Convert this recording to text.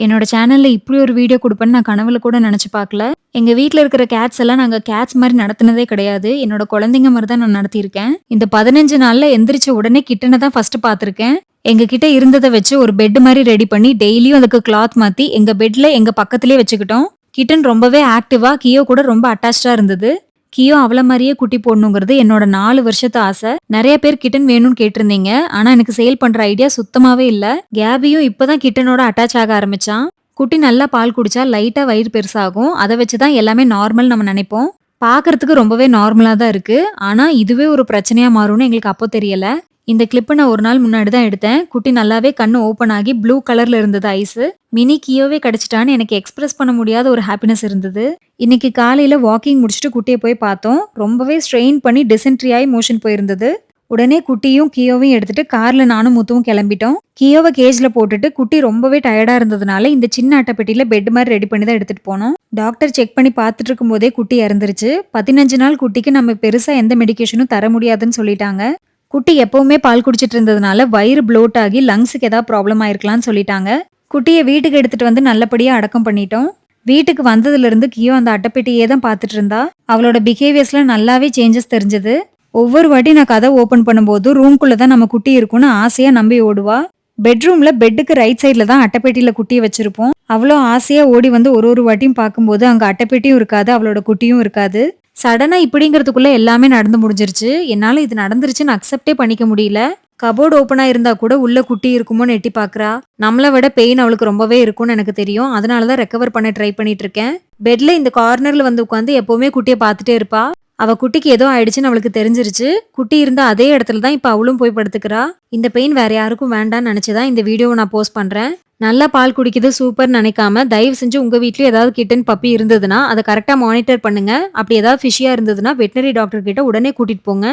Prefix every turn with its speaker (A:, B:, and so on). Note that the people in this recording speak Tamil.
A: என்னோட சேனல்ல இப்படி ஒரு வீடியோ குடுப்பேன்னு நான் கனவுல கூட நெனச்சு பார்க்கல. எங்க வீட்ல இருக்கிற கேட்ஸ் எல்லாம் நாங்க கேட்ஸ் மாரி நடத்துனதே கிடையாது. என்னோட குழந்தைங்க மாரி தான் நான் நடத்தியிருக்கேன். இந்த 15 நாள்ல எந்திரிச்ச உடனே கிட்டன தான் ஃபர்ஸ்ட் பார்த்துருக்கேன். எங்க கிட்ட இருந்தத வச்சு ஒரு பெட் மாரி ரெடி பண்ணி டெய்லியும் அதுக்கு கிளாத் மாத்தி எங்க பெட்ல எங்க பக்கத்திலேயே வச்சுக்கிட்டோம். கிட்டன் ரொம்பவே ஆக்டிவா கியோ கூட ரொம்ப அட்டாச்டா இருந்தது. கியோ அவள மாரியே குட்டி போடணுங்கிறது என்னோட 4 வருஷத்து ஆசை. நெறைய பேர் கிட்டன் வேணும்னு கேட்டிருந்தீங்க. ஆனா எனக்கு சேல் பண்ற ஐடியா சுத்தமாவே இல்ல. கேபியும் இப்பதான் கிட்டனோட அட்டாச் ஆக ஆரம்பிச்சான். குட்டி நல்லா பால் குடிச்சா லைட்டா வயிறு பெருசாகும். அத வச்சு தான் எல்லாமே நார்மல் நம்ம நெனைப்போம். பார்க்கறதுக்கு ரொம்பவே நார்மலா தான் இருக்கு. ஆனா இதுவே ஒரு பிரச்சனையா மாறும்னு எங்களுக்கு அப்போ தெரியல. இந்த கிளிப்ப நான் ஒரு நாள் முன்னாடி தான் எடுத்தேன். குட்டி நல்லாவே கண்ணு ஓப்பன் ஆகி ப்ளூ கலர்ல இருந்தது ஐஸு. மினி கியோவே கிடைச்சிட்டான்னு எனக்கு எக்ஸ்பிரஸ் பண்ண முடியாத ஒரு ஹாப்பினஸ் இருந்தது. இன்னைக்கு காலையில வாக்கிங் முடிச்சுட்டு குட்டிய போய் பார்த்தோம். ரொம்பவே ஸ்ட்ரெயின் பண்ணி டிசென்ட்ரி ஆயி மோஷன் போயிருந்தது. உடனே குட்டியும் கியோவையும் எடுத்துட்டு கார்ல நானும் முத்துவும் கிளம்பிட்டோம். கியோவ கேஜ்ல போட்டுட்டு குட்டி ரொம்பவே டயர்டா இருந்ததுனால இந்த சின்ன அட்டைப்பெட்டியில பெட் மாதிரி ரெடி பண்ணி தான் எடுத்துட்டு போனோம். டாக்டர் செக் பண்ணி பார்த்துட்டு இருக்கும்போதே குட்டி இறந்துருச்சு. 15 நாள் குட்டிக்கு நம்ம பெருசா எந்த மெடிகேஷனும் தர முடியாதுன்னு சொல்லிட்டாங்க. குட்டி எப்பவுமே பால் குடிச்சிட்டு இருந்ததுனால வயிறு ப்ளோட் ஆகி லங்ஸுக்கு ஏதாவது ப்ராப்ளம் ஆயிருக்கலாம்னு சொல்லிட்டாங்க. குட்டிய வீட்டுக்கு எடுத்துட்டு வந்து நல்லபடியா அடக்கம் பண்ணிட்டோம். வீட்டுக்கு வந்ததுல இருந்து கியோ அந்த அட்டைப்பெட்டியே தான் பார்த்துட்டு இருந்தா. அவளோட பிஹேவியர்ஸ்ல நல்லாவே சேஞ்சஸ் தெரிஞ்சது. ஒவ்வொரு வாட்டி நான் கதை ஓபன் பண்ணும்போது ரூம்குள்ள தான் நம்ம குட்டி இருக்கும்னு ஆசையா நம்பி ஓடுவா. பெட்ரூம்ல பெட்டுக்கு ரைட் சைட்ல தான் அட்டைப்பெட்டியில குட்டியை வச்சிருப்போம். அவ்வளோ ஆசையா ஓடி வந்து ஒரு வாட்டியும் பார்க்கும்போது அங்க அட்டைப்பெட்டியும் இருக்காது, அவளோட குட்டியும் இருக்காது. சடனா இப்படிங்கிறதுக்குள்ள எல்லாமே நடந்து முடிஞ்சிருச்சு. என்னால இது நடந்துருச்சுன்னு அக்செப்டே பண்ணிக்க முடியல. கபோர்டு ஓப்பனா இருந்தா கூட உள்ள குட்டி இருக்குமோன்னு எட்டி பாக்குறா. நம்மள விட பெயின் அவளுக்கு ரொம்பவே இருக்கும்னு எனக்கு தெரியும். அதனால தான் ரெக்கவர் பண்ண ட்ரை பண்ணிட்டு இருக்கேன். பெட்ல இந்த கார்னர்ல வந்து உட்காந்து எப்பவுமே குட்டிய பார்த்துட்டே இருப்பா. அவ குட்டிக்கு ஏதோ ஆயிடுச்சுன்னு அவளுக்கு தெரிஞ்சிருச்சு. குட்டி இருந்த அதே இடத்துல தான் இப்ப அவளும் போய் படுத்துக்கிறா. இந்த பெயின் வேற யாருக்கும் வேண்டாம்னு நினைச்சுதான் இந்த வீடியோவை நான் போஸ்ட் பண்றேன். நல்லா பால் குடிக்குது சூப்பர் நினைக்காம தயவு செஞ்சு உங்க வீட்லயும் ஏதாவது கிட்டன் பப்பி இருந்ததுன்னா அதை கரெக்டா மானிட்டர் பண்ணுங்க. அப்படி ஏதாவது ஃபிஷியா இருந்ததுன்னா வெட்டினரி டாக்டர் கிட்ட உடனே கூட்டிட்டு போங்க.